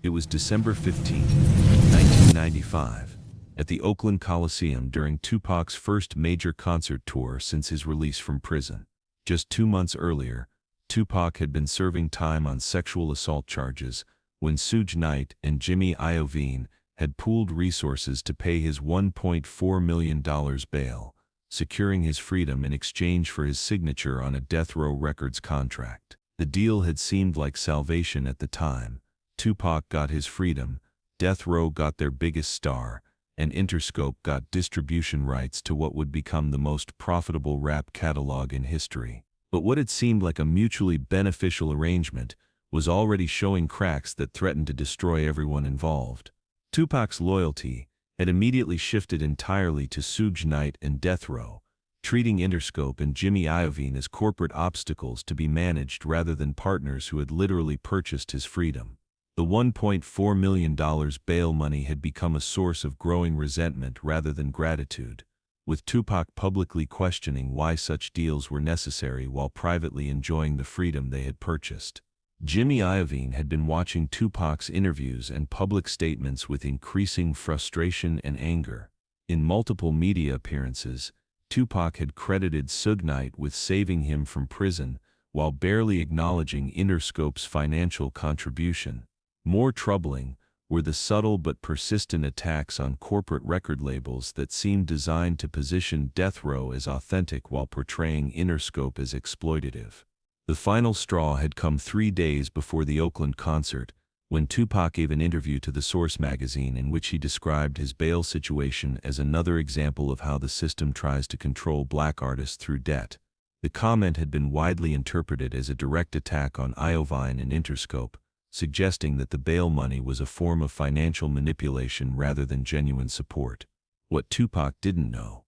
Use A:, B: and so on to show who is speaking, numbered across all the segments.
A: It was December 15, 1995, at the Oakland Coliseum during Tupac's first major concert tour since his release from prison. Just 2 months earlier, Tupac had been serving time on sexual assault charges when Suge Knight and Jimmy Iovine had pooled resources to pay his $1.4 million bail, securing his freedom in exchange for his signature on a Death Row Records contract. The deal had seemed like salvation at the time. Tupac got his freedom, Death Row got their biggest star, and Interscope got distribution rights to what would become the most profitable rap catalog in history. But what had seemed like a mutually beneficial arrangement was already showing cracks that threatened to destroy everyone involved. Tupac's loyalty had immediately shifted entirely to Suge Knight and Death Row, treating Interscope and Jimmy Iovine as corporate obstacles to be managed rather than partners who had literally purchased his freedom. The $1.4 million bail money had become a source of growing resentment rather than gratitude, with Tupac publicly questioning why such deals were necessary while privately enjoying the freedom they had purchased. Jimmy Iovine had been watching Tupac's interviews and public statements with increasing frustration and anger. In multiple media appearances, Tupac had credited Suge Knight with saving him from prison, while barely acknowledging Interscope's financial contribution. More troubling were the subtle but persistent attacks on corporate record labels that seemed designed to position Death Row as authentic while portraying Interscope as exploitative. The final straw had come 3 days before the Oakland concert, when Tupac gave an interview to The Source magazine in which he described his bail situation as another example of how the system tries to control black artists through debt. The comment had been widely interpreted as a direct attack on Iovine and Interscope, suggesting that the bail money was a form of financial manipulation rather than genuine support. What Tupac didn't know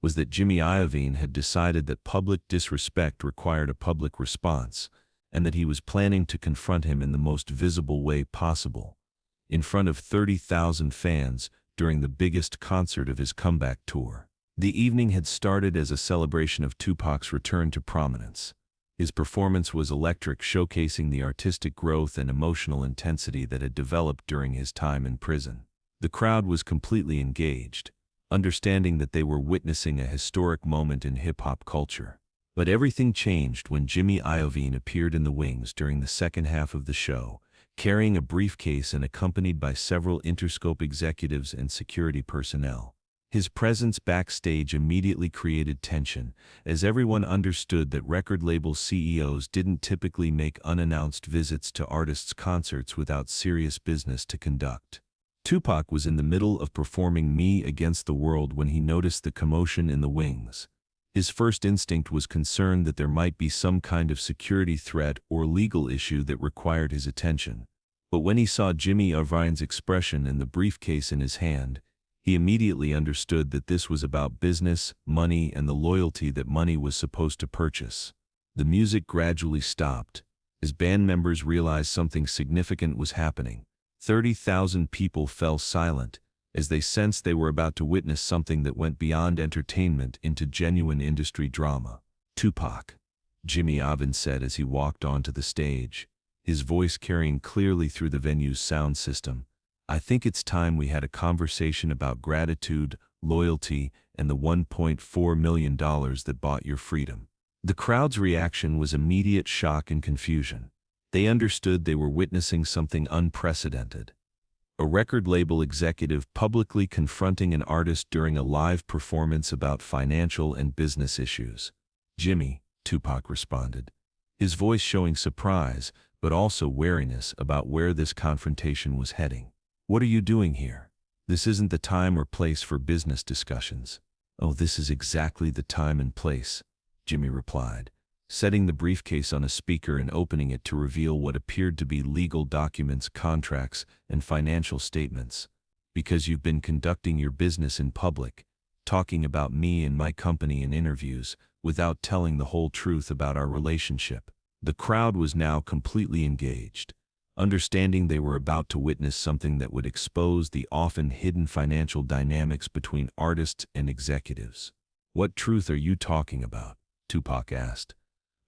A: was that Jimmy Iovine had decided that public disrespect required a public response, and that he was planning to confront him in the most visible way possible, in front of 30,000 fans during the biggest concert of his comeback tour. The evening had started as a celebration of Tupac's return to prominence. His performance was electric, showcasing the artistic growth and emotional intensity that had developed during his time in prison. The crowd was completely engaged, understanding that they were witnessing a historic moment in hip-hop culture. But everything changed when Jimmy Iovine appeared in the wings during the second half of the show, carrying a briefcase and accompanied by several Interscope executives and security personnel. His presence backstage immediately created tension, as everyone understood that record label CEOs didn't typically make unannounced visits to artists' concerts without serious business to conduct. Tupac was in the middle of performing Me Against the World when he noticed the commotion in the wings. His first instinct was concern that there might be some kind of security threat or legal issue that required his attention. But when he saw Jimmy Iovine's expression and the briefcase in his hand, he immediately understood that this was about business, money, and the loyalty that money was supposed to purchase. The music gradually stopped, as band members realized something significant was happening. 30,000 people fell silent, as they sensed they were about to witness something that went beyond entertainment into genuine industry drama. "Tupac," Jimmy Iovine said as he walked onto the stage, his voice carrying clearly through the venue's sound system. "I think it's time we had a conversation about gratitude, loyalty, and the $1.4 million that bought your freedom." The crowd's reaction was immediate shock and confusion. They understood they were witnessing something unprecedented. A record label executive publicly confronting an artist during a live performance about financial and business issues. "Jimmy," Tupac responded, his voice showing surprise but also wariness about where this confrontation was heading. "What are you doing here? This isn't the time or place for business discussions." "Oh, this is exactly the time and place," Jimmy replied, setting the briefcase on a speaker and opening it to reveal what appeared to be legal documents, contracts, and financial statements. "Because you've been conducting your business in public, talking about me and my company in interviews, without telling the whole truth about our relationship." The crowd was now completely engaged, understanding they were about to witness something that would expose the often hidden financial dynamics between artists and executives. "What truth are you talking about?" Tupac asked,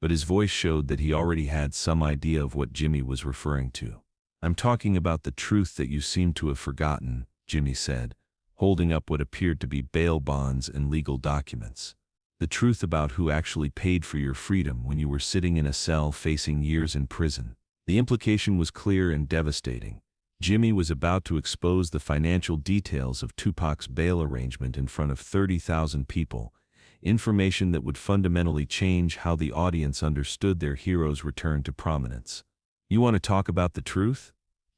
A: but his voice showed that he already had some idea of what Jimmy was referring to. I'm talking about the truth that you seem to have forgotten, Jimmy said, holding up what appeared to be bail bonds and legal documents. The truth about who actually paid for your freedom when you were sitting in a cell facing years in prison. The implication was clear and devastating. Jimmy was about to expose the financial details of Tupac's bail arrangement in front of 30,000 people, information that would fundamentally change how the audience understood their hero's return to prominence. "You want to talk about the truth?"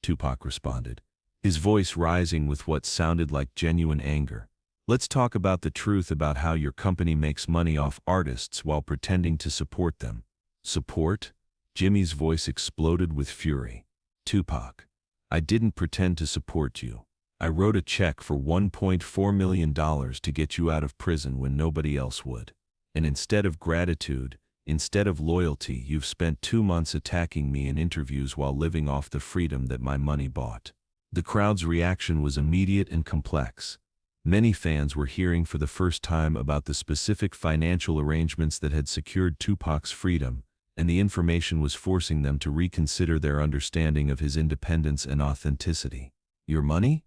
A: Tupac responded, his voice rising with what sounded like genuine anger. "Let's talk about the truth about how your company makes money off artists while pretending to support them." "Support?" Jimmy's voice exploded with fury. "Tupac, I didn't pretend to support you. I wrote a check for $1.4 million to get you out of prison when nobody else would. And instead of gratitude, instead of loyalty, you've spent 2 months attacking me in interviews while living off the freedom that my money bought." The crowd's reaction was immediate and complex. Many fans were hearing for the first time about the specific financial arrangements that had secured Tupac's freedom, and the information was forcing them to reconsider their understanding of his independence and authenticity. "Your money?"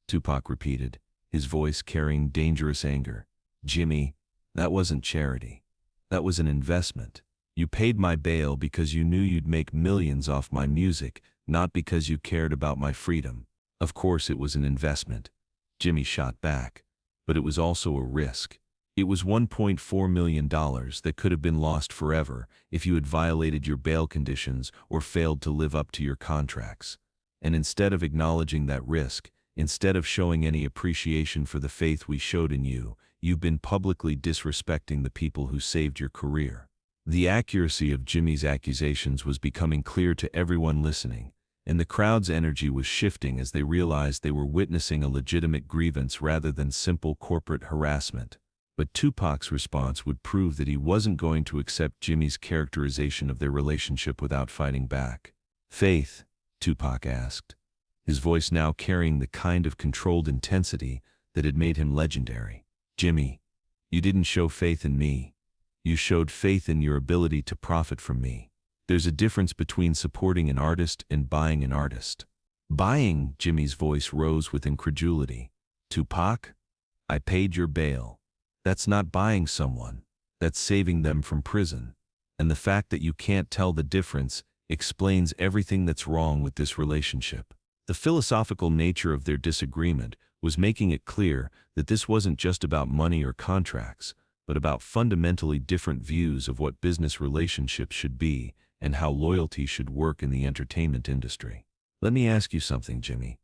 A: Tupac repeated, his voice carrying dangerous anger. "Jimmy, that wasn't charity. That was an investment. You paid my bail because you knew you'd make millions off my music, not because you cared about my freedom." "Of course it was an investment," Jimmy shot back, "but it was also a risk. It was $1.4 million that could have been lost forever if you had violated your bail conditions or failed to live up to your contracts. And instead of acknowledging that risk, instead of showing any appreciation for the faith we showed in you, you've been publicly disrespecting the people who saved your career." The accuracy of Jimmy's accusations was becoming clear to everyone listening, and the crowd's energy was shifting as they realized they were witnessing a legitimate grievance rather than simple corporate harassment. But Tupac's response would prove that he wasn't going to accept Jimmy's characterization of their relationship without fighting back. "Faith?" Tupac asked, his voice now carrying the kind of controlled intensity that had made him legendary. "Jimmy, you didn't show faith in me. You showed faith in your ability to profit from me. There's a difference between supporting an artist and buying an artist." "Buying?" Jimmy's voice rose with incredulity. "Tupac, I paid your bail. That's not buying someone. That's saving them from prison. And the fact that you can't tell the difference explains everything that's wrong with this relationship." The philosophical nature of their disagreement was making it clear that this wasn't just about money or contracts, but about fundamentally different views of what business relationships should be and how loyalty should work in the entertainment industry. "Let me ask you something, Jimmy,"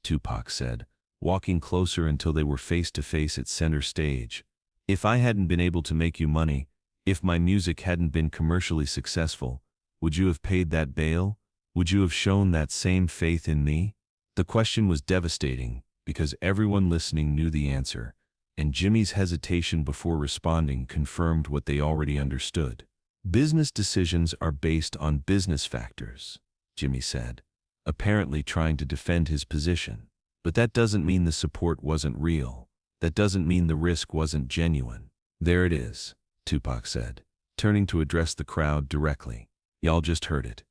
A: Tupac said, walking closer until they were face to face at center stage. "If I hadn't been able to make you money, if my music hadn't been commercially successful, would you have paid that bail? Would you have shown that same faith in me?" The question was devastating because everyone listening knew the answer, and Jimmy's hesitation before responding confirmed what they already understood. "Business decisions are based on business factors," Jimmy said, apparently trying to defend his position. "But that doesn't mean the support wasn't real. That doesn't mean the risk wasn't genuine." "There it is," Tupac said, turning to address the crowd directly. "Y'all just heard it.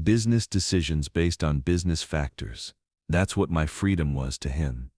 A: Business decisions based on business factors. That's what my freedom was to him.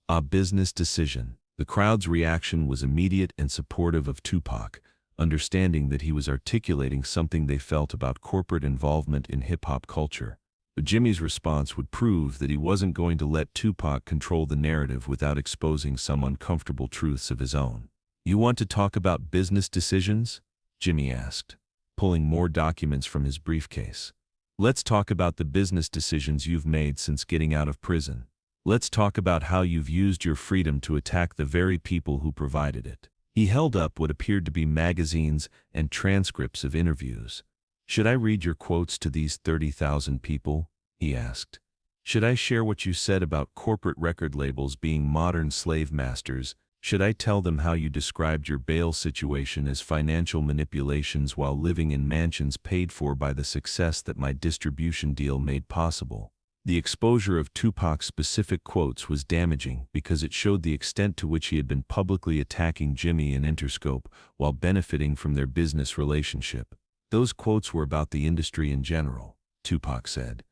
A: A business decision." The crowd's reaction was immediate and supportive of Tupac, understanding that he was articulating something they felt about corporate involvement in hip-hop culture. But Jimmy's response would prove that he wasn't going to let Tupac control the narrative without exposing some uncomfortable truths of his own. "You want to talk about business decisions?" Jimmy asked, pulling more documents from his briefcase. "Let's talk about the business decisions you've made since getting out of prison. Let's talk about how you've used your freedom to attack the very people who provided it." He held up what appeared to be magazines and transcripts of interviews. "Should I read your quotes to these 30,000 people?" he asked. "Should I share what you said about corporate record labels being modern slave masters? Should I tell them how you described your bail situation as financial manipulations while living in mansions paid for by the success that my distribution deal made possible?" The exposure of Tupac's specific quotes was damaging because it showed the extent to which he had been publicly attacking Jimmy and Interscope while benefiting from their business relationship. "Those quotes were about the industry in general," Tupac said,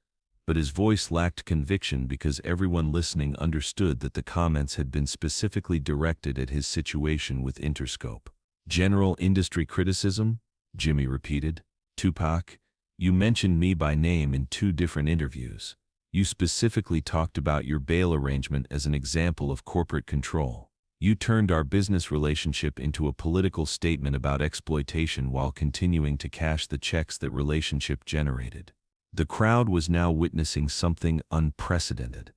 A: But his voice lacked conviction because everyone listening understood that the comments had been specifically directed at his situation with Interscope. General industry criticism? Jimmy repeated. Tupac, you mentioned me by name in 2 different interviews. You specifically talked about your bail arrangement as an example of corporate control. You turned our business relationship into a political statement about exploitation while continuing to cash the checks that relationship generated. The crowd was now witnessing something unprecedented.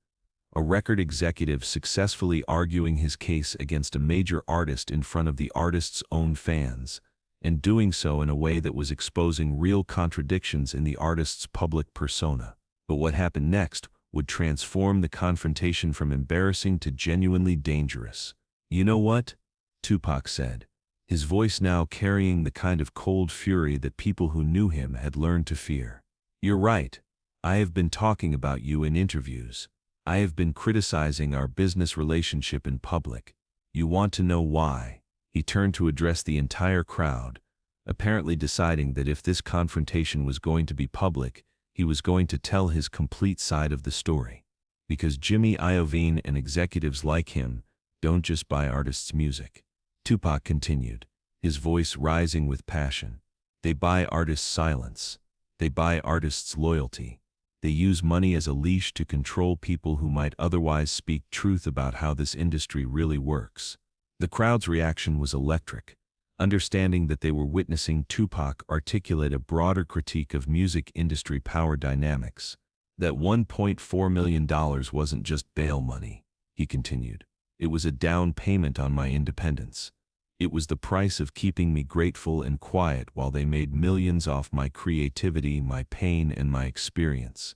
A: A record executive successfully arguing his case against a major artist in front of the artist's own fans, and doing so in a way that was exposing real contradictions in the artist's public persona. But what happened next would transform the confrontation from embarrassing to genuinely dangerous. You know what? Tupac said, his voice now carrying the kind of cold fury that people who knew him had learned to fear. You're right. I have been talking about you in interviews. I have been criticizing our business relationship in public. You want to know why? He turned to address the entire crowd, apparently deciding that if this confrontation was going to be public, he was going to tell his complete side of the story. Because Jimmy Iovine and executives like him don't just buy artists' music. Tupac continued, his voice rising with passion. They buy artists' silence. They buy artists' loyalty. They use money as a leash to control people who might otherwise speak truth about how this industry really works. The crowd's reaction was electric, understanding that they were witnessing Tupac articulate a broader critique of music industry power dynamics. That $1.4 million wasn't just bail money, he continued. It was a down payment on my independence. It was the price of keeping me grateful and quiet while they made millions off my creativity, my pain, and my experience.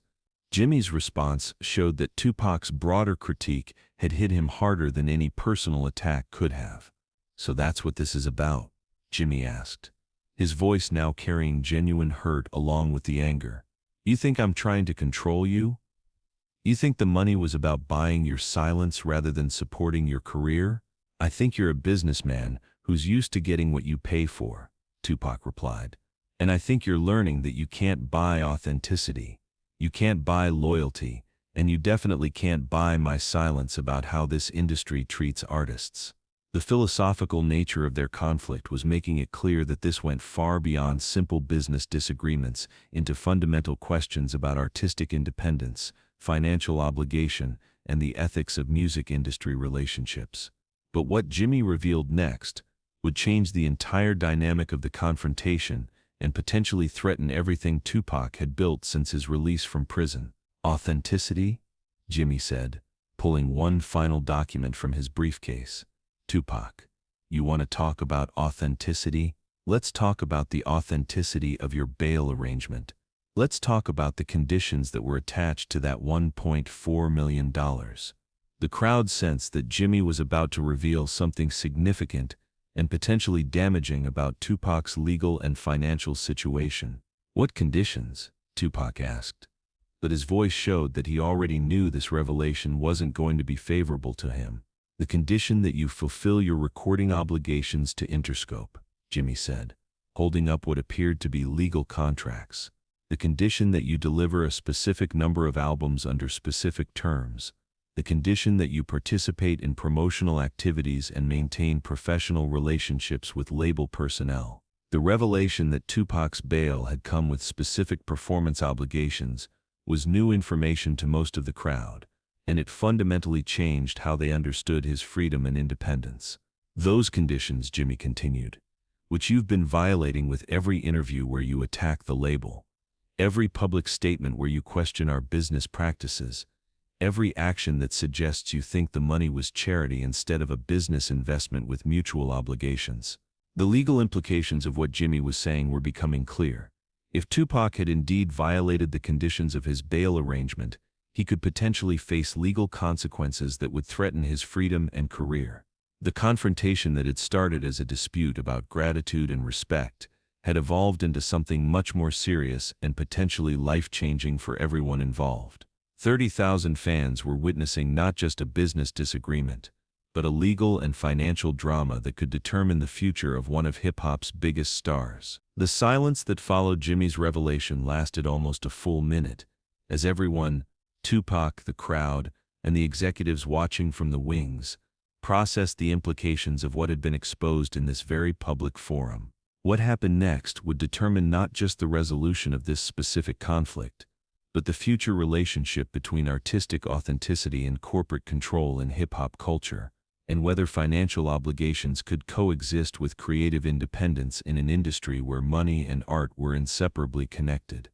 A: Jimmy's response showed that Tupac's broader critique had hit him harder than any personal attack could have. So that's what this is about? Jimmy asked, his voice now carrying genuine hurt along with the anger. You think I'm trying to control you? You think the money was about buying your silence rather than supporting your career? I think you're a businessman who's used to getting what you pay for, Tupac replied. And I think you're learning that you can't buy authenticity, you can't buy loyalty, and you definitely can't buy my silence about how this industry treats artists. The philosophical nature of their conflict was making it clear that this went far beyond simple business disagreements into fundamental questions about artistic independence, financial obligation, and the ethics of music industry relationships. But what Jimmy revealed next would change the entire dynamic of the confrontation and potentially threaten everything Tupac had built since his release from prison. Authenticity? Jimmy said, pulling one final document from his briefcase. Tupac, you want to talk about authenticity? Let's talk about the authenticity of your bail arrangement. Let's talk about the conditions that were attached to that $1.4 million. The crowd sensed that Jimmy was about to reveal something significant and potentially damaging about Tupac's legal and financial situation. What conditions? Tupac asked. But his voice showed that he already knew this revelation wasn't going to be favorable to him. The condition that you fulfill your recording obligations to Interscope, Jimmy said, holding up what appeared to be legal contracts. The condition that you deliver a specific number of albums under specific terms. The condition that you participate in promotional activities and maintain professional relationships with label personnel. The revelation that Tupac's bail had come with specific performance obligations was new information to most of the crowd, and it fundamentally changed how they understood his freedom and independence. Those conditions, Jimmy continued, which you've been violating with every interview where you attack the label, every public statement where you question our business practices, every action that suggests you think the money was charity instead of a business investment with mutual obligations. The legal implications of what Jimmy was saying were becoming clear. If Tupac had indeed violated the conditions of his bail arrangement, he could potentially face legal consequences that would threaten his freedom and career. The confrontation that had started as a dispute about gratitude and respect had evolved into something much more serious and potentially life-changing for everyone involved. 30,000 fans were witnessing not just a business disagreement, but a legal and financial drama that could determine the future of one of hip-hop's biggest stars. The silence that followed Jimmy's revelation lasted almost a full minute, as everyone, Tupac, the crowd, and the executives watching from the wings, processed the implications of what had been exposed in this very public forum. What happened next would determine not just the resolution of this specific conflict, but the future relationship between artistic authenticity and corporate control in hip-hop culture, and whether financial obligations could coexist with creative independence in an industry where money and art were inseparably connected.